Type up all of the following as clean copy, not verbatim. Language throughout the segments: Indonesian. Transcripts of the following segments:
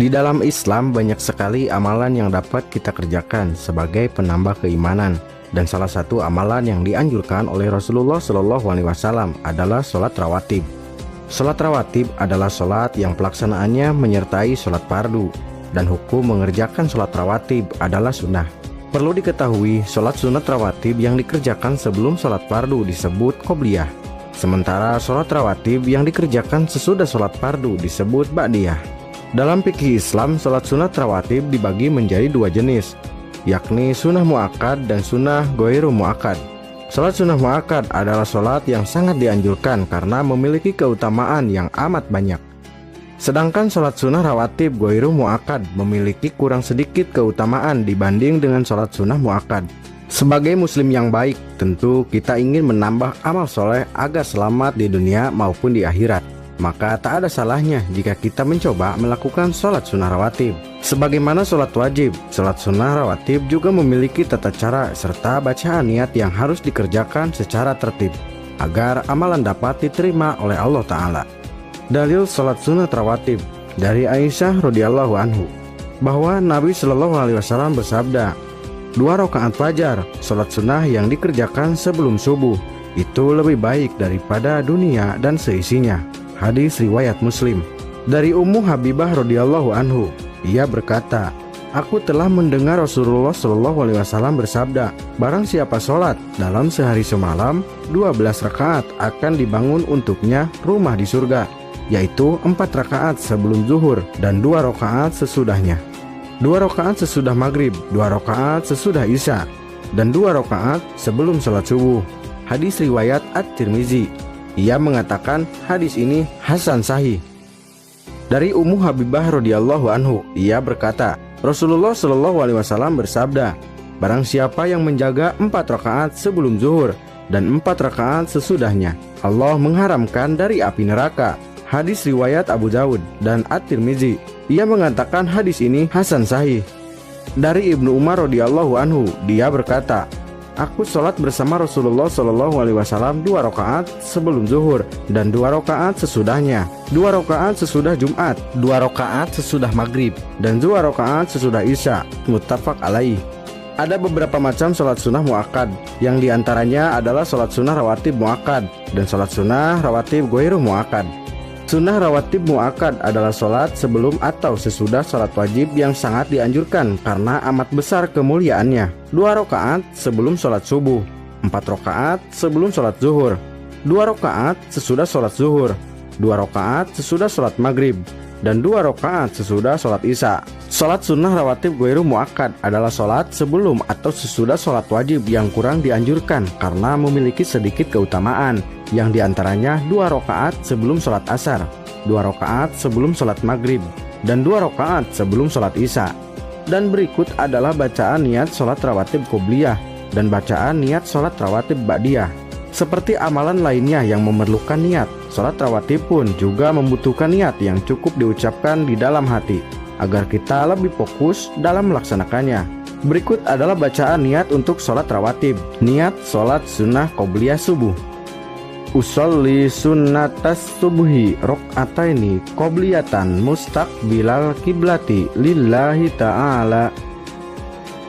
Di dalam Islam banyak sekali amalan yang dapat kita kerjakan sebagai penambah keimanan. Dan salah satu amalan yang dianjurkan oleh Rasulullah SAW adalah sholat rawatib. Sholat rawatib adalah sholat yang pelaksanaannya menyertai sholat fardu. Dan hukum mengerjakan sholat rawatib adalah sunnah. Perlu diketahui, sholat sunat rawatib yang dikerjakan sebelum sholat fardu disebut qobliyah. Sementara sholat rawatib yang dikerjakan sesudah sholat fardu disebut ba'diyah. Dalam fikih Islam, sholat sunat rawatib dibagi menjadi dua jenis, yakni sunnah mu'akkad dan sunnah ghairu mu'akkad. Sholat sunnah mu'akkad adalah sholat yang sangat dianjurkan karena memiliki keutamaan yang amat banyak. Sedangkan sholat sunnah rawatib ghairu mu'akkad memiliki kurang sedikit keutamaan dibanding dengan sholat sunnah mu'akkad. Sebagai muslim yang baik, tentu kita ingin menambah amal soleh agar selamat di dunia maupun di akhirat. Maka tak ada salahnya jika kita mencoba melakukan sholat sunnah rawatib. Sebagaimana sholat wajib, sholat sunnah rawatib juga memiliki tata cara serta bacaan niat yang harus dikerjakan secara tertib agar amalan dapat diterima oleh Allah Ta'ala. Dalil sholat sunnah rawatib dari Aisyah radhiyallahu anhu bahwa Nabi SAW bersabda, 2 rakaat fajar, sholat sunnah yang dikerjakan sebelum subuh, itu lebih baik daripada dunia dan seisinya. Hadis riwayat Muslim. Dari Ummu Habibah radhiyallahu anhu, ia berkata, aku telah mendengar Rasulullah SAW bersabda, barang siapa sholat dalam sehari semalam 12 rakaat akan dibangun untuknya rumah di surga, yaitu 4 rakaat sebelum zuhur dan 2 rakaat sesudahnya, 2 rakaat sesudah maghrib, 2 rakaat sesudah isya, dan 2 rakaat sebelum sholat subuh. Hadis riwayat At-Tirmizi. Ia mengatakan hadis ini hasan sahih. Dari Ummu Habibah radhiyallahu anhu, ia berkata, Rasulullah SAW bersabda, barang siapa yang menjaga 4 rakaat sebelum zuhur dan 4 rakaat sesudahnya, Allah mengharamkan dari api neraka. Hadis riwayat Abu Daud dan At-Tirmizi. Ia mengatakan hadis ini hasan sahih. Dari Ibnu Umar radhiyallahu anhu, dia berkata, aku sholat bersama Rasulullah SAW 2 rakaat sebelum zuhur dan 2 rakaat sesudahnya, 2 rakaat sesudah Jumat, 2 rakaat sesudah maghrib, dan 2 rakaat sesudah isya. Muttafaq alaih. Ada beberapa macam sholat sunnah mu'akkad, yang diantaranya adalah sholat sunnah rawatib mu'akkad dan sholat sunnah rawatib ghairu mu'akkad. Sunnah rawatib mu'akkad adalah sholat sebelum atau sesudah sholat wajib yang sangat dianjurkan karena amat besar kemuliaannya. 2 rakaat sebelum sholat subuh, 4 rakaat sebelum sholat zuhur, 2 rakaat sesudah sholat zuhur, 2 rakaat sesudah sholat maghrib, dan 2 rakaat sesudah sholat isya. Sholat sunnah rawatib ghairu mu'akkad adalah sholat sebelum atau sesudah sholat wajib yang kurang dianjurkan karena memiliki sedikit keutamaan, yang diantaranya 2 rakaat sebelum sholat asar, 2 rakaat sebelum sholat maghrib, dan 2 rakaat sebelum sholat isya. Dan berikut adalah bacaan niat sholat rawatib qobliyah dan bacaan niat sholat rawatib ba'diyah. Seperti amalan lainnya yang memerlukan niat, sholat rawatib pun juga membutuhkan niat yang cukup diucapkan di dalam hati agar kita lebih fokus dalam melaksanakannya. Berikut adalah bacaan niat untuk sholat rawatib. Niat sholat sunnah qobliyah subuh. Usolli sunnatas subuhi rok'ataini qobliyatan mustaqbilal kiblati lillahi ta'ala.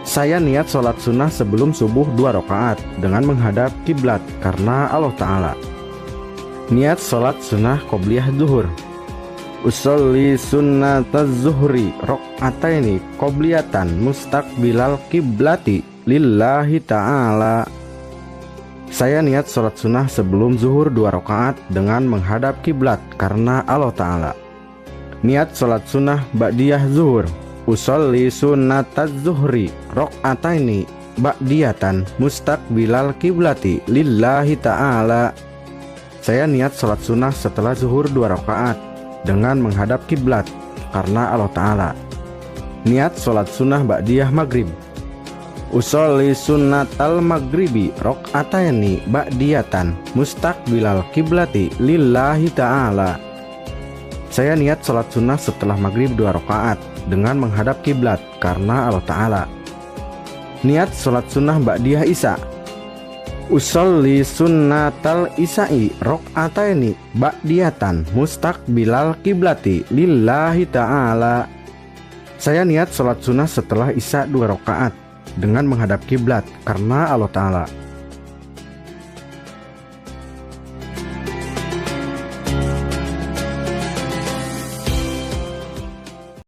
Saya niat sholat sunnah sebelum subuh 2 rakaat dengan menghadap kiblat karena Allah Ta'ala. Niat sholat sunnah qobliyah zuhur. Usolli sunnataz zuhri rok'ataini qobliyatan mustaqbilal kiblati lillahi ta'ala. Saya niat sholat sunnah sebelum zuhur 2 rakaat dengan menghadap kiblat karena Allah Ta'ala. Niat sholat sunnah ba'diyah zuhur. Usolli sunnataz zuhri rok'ataini ba'diyatan mustaqbilal kiblati lillahi ta'ala. Saya niat sholat sunnah setelah zuhur 2 rakaat dengan menghadap kiblat karena Allah Ta'ala. Niat sholat sunnah ba'diyah maghrib. Usolli sunnatal maghribi rok'ataini ba'diyatan mustaqbilal kiblati lillahi ta'ala. Saya niat sholat sunnah setelah maghrib 2 rakaat dengan menghadap kiblat karena Allah Ta'ala. Niat sholat sunnah ba'diyah isya. Usolli sunnatal isya'i rok'ataini ba'diyatan mustaqbilal kiblati lillahi ta'ala. Saya niat sholat sunnah setelah isya 2 rakaat dengan menghadap kiblat karena Allah Ta'ala.